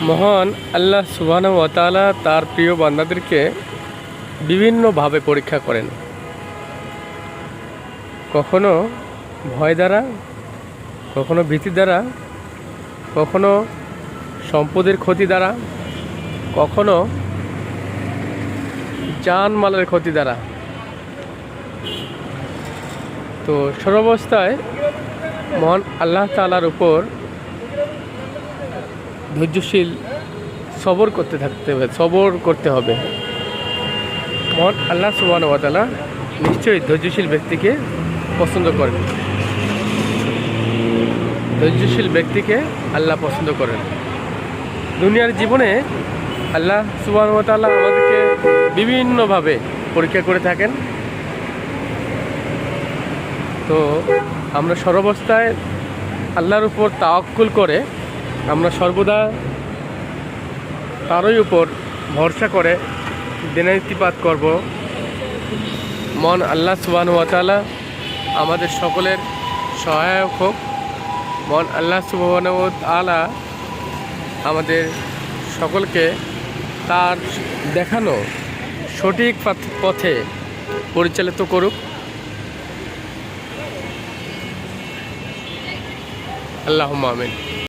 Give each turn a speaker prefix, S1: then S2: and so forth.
S1: মহান আল্লাহ সুবহানাহু ওয়া তাআলা তার প্রিয় বান্দাদেরকে বিভিন্নভাবে পরীক্ষা করেন। কখনো ভয় দ্বারা, কখনো ভীতি দ্বারা, কখনো সম্পদের ক্ষতি দ্বারা, কখনো জানমালের ক্ষতি দ্বারা। তো সর্বাবস্থায় মহান আল্লাহ তাআলার উপর ধৈর্যশীল সবর করতে হবে। মহান আল্লাহ সুবহানাহু ওয়া তাআলা নিশ্চয়ই ধৈর্যশীল ব্যক্তিকে পছন্দ করেন। ধৈর্যশীল ব্যক্তিকে আল্লাহ পছন্দ করেন। দুনিয়ার জীবনে আল্লাহ সুবহানাহু ওয়া তাআলা আমাদেরকে বিভিন্নভাবে পরীক্ষা করে থাকেন। তো আমরা সর্বাবস্থায় আল্লাহর উপর তাওয়াক্কুল করে আমরা সর্বদা তারই উপর ভরসা করে দিনাতিপাত করব। মন আল্লাহ সুবহানাহু ওয়া তাআলা আমাদের সকলের সহায়ক হোক। মন আল্লাহ সুবহানাহু ওয়া তাআলা আমাদের সকলকে তার দেখানো সঠিক পথে পরিচালিত করুক। আল্লাহুম্মা আমিন।